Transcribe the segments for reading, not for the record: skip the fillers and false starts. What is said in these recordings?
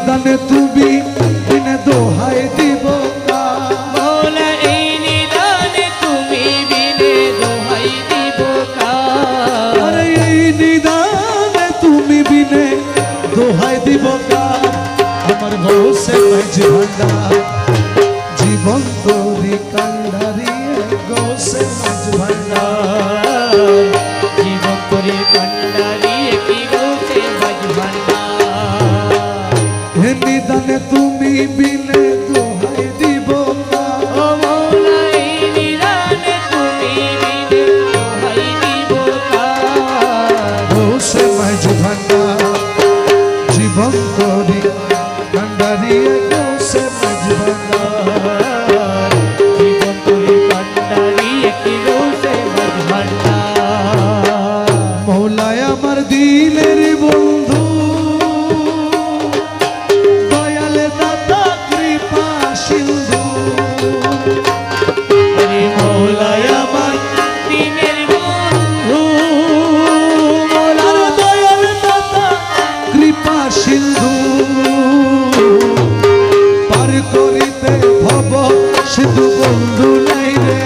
নিদানে তুমি বিনে দোহাই দিব মৌলা এই নিদানে তুমি বিনে দোহাই দিব আরে এই নিদানে তুমি বিনে দোহাই দিব আমার গৌসে মাঝ ভান্ডার জীবন তোরি কান্ডারি গৌসে মাঝ ভান্ডার জীবন তোরি কান্ডারি কি গৌসে মাঝ ভান্ডার হে নিদানে তুমি বিনে দোহাই দিব ও মৌলা এই নিদানে তুমি বিনে দোহাই দিব গৌসে মাঝ ভান্ডার জীবন তোরি কান্ডারি গৌসে মাঝ ভান্ডার জীবন তোরি কান্ডারি কি গৌসে মাঝ ভান্ডার মৌলায় আমার দিলের বন্ধু দয়াল দাতা কৃপা সিন্ধু আরে মৌলায় আমার দিনের বন্ধু আর দয়াল দাতা কৃপা সিন্ধু পার করিতে ভব সিন্ধু বন্ধু নাই রে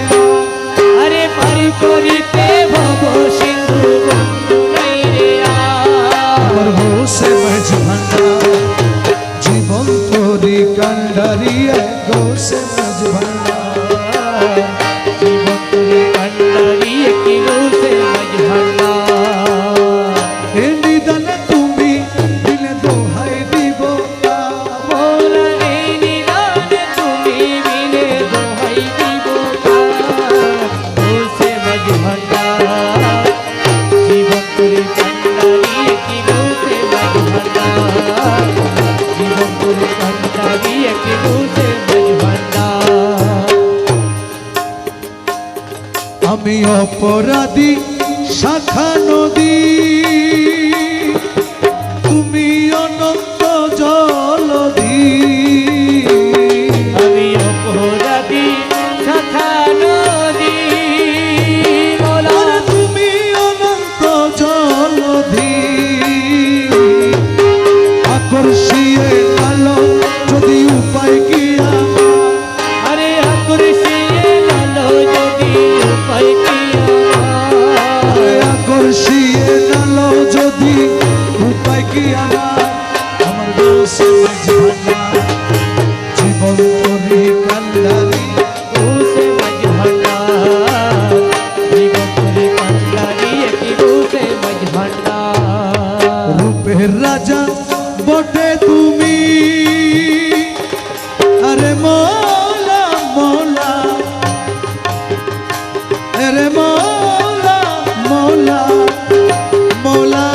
আরে পার করিতে ভব সিন্ধু বন্ধু নাই রে আমার হোসে মাঝ ভান্ডার জীবন তোরি কান্ডারি গোসে মাঝ ভান্ডার জীবন তোরে কান্ডারি কি গৌসে মাঝ ভান্ডার হে নিদানে তুমি বিনে দোহাই দিব মৌলা এই নিদানে তুমি বিনে দোহাই দিব গৌসে মাঝ ভান্ডার জীবন তোরে কান্ডারি কি গৌসে মাঝ ভান্ডার জীবন তোরে কান্ডারি কি গৌসে মাঝ ভান্ডার আমি অপরাধী শাখা নদী তুমি অনন্ত জলধি আমি অপরাধী শাখা নদী মৌলা আর তুমি অনন্ত জলধি আকর্ষিয়ে আলো যদি উপায় কি আরে আকর্ষিয়ে লালো যদি উপায় কি আকর্ষিয়ে আলো যদি উপায় কি আমার দোষে মাঝ ভান্ডার জীবন করি কান্ডারি গৌসে মাঝ ভান্ডার জীবন তোরে কান্ডারি কি গৌসে মাঝ ভান্ডার রূপের রাজা বটে তুমি আরে মৌলা মৌলা আরে মৌলা মৌলা মৌলা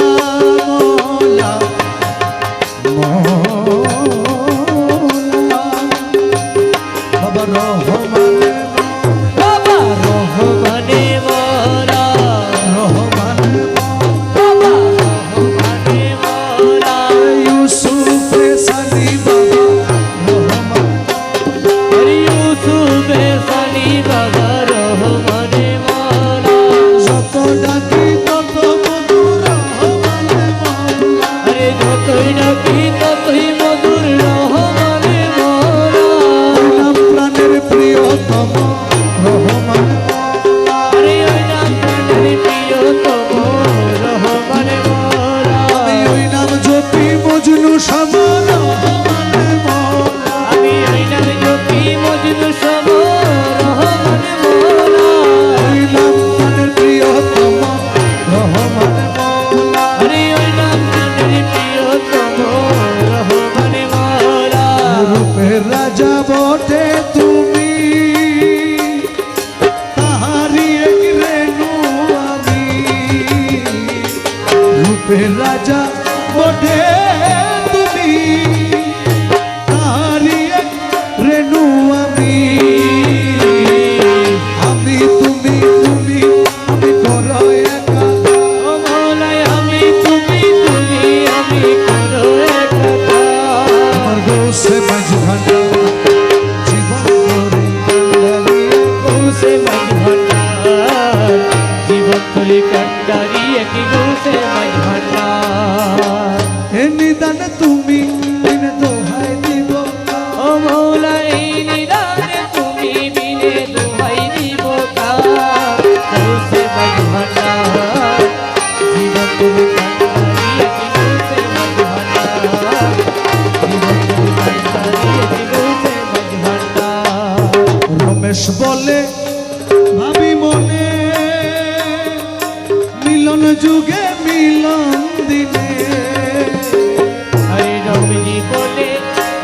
মৌলা মৌলা বাবা রহমানে বাবা রহমানে মৌলা রহমানে বাবা রহমানে মৌলা ইউসুফ সানি বাবা রহমান আরে ইউসুফ সানি বাবা রহমানে মৌলা যত ডাকি তত মধুর রহমানে মৌলা আরে যতই ডাকি ততই মধুর রহমানে মৌলা নাম প্রাণের প্রিয়তম রহমান মৌলা আরে ওই নাম প্রাণের প্রিয়তম রহমানে মৌলা আমি ওই নাম জপি মজনু সম রহমানে মৌলা আমি ওই নাম জপি মজনু সম রহমানে মৌলা ওই নাম প্রাণের প্রিয়তম রহমানে মৌলা আরে ওই নাম প্রাণের প্রিয়তম রহমানে মৌলা রূপের রাজা বটে তুমি তাহারি এক রেণু আমি রূপের রাজা বটে তুমি তাহারি এক রেণু আমি আমি তুমি তুমি আমি করো একা ও মৌলাই আমি তুমি তুমি আমি করো একা আমার গোসে মাঝ ভান্ডার জীবন করে কান্ডারি গৌসে মাঝ ভান্ডার জীবন তোরে কান্ডারি কি গৌসে মাঝ ভান্ডার হে নিদান তুমি বিনে দোহাই বলে ভাবি মনে মিলন যুগে মিলন দিনে হরি রমণী বলে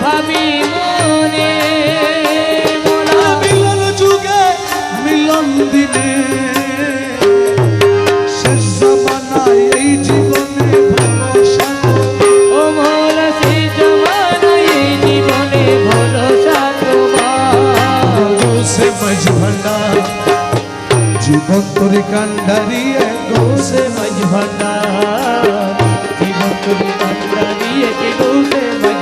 ভাবি মনে মোরা মিলন যুগে মিলন দিনে শেষ জামানায় এই জীবনে ভরসা ও মোরা সেই জমানায় এই জীবনে ভরসা তোমার গৌসে মজ ভণ্ডার জীবন তোরে কান্ডারিয়ে গৌসে মজ ভান্ডার জীবন তুমি কান্ডারিয়ে কে গৌসে মজ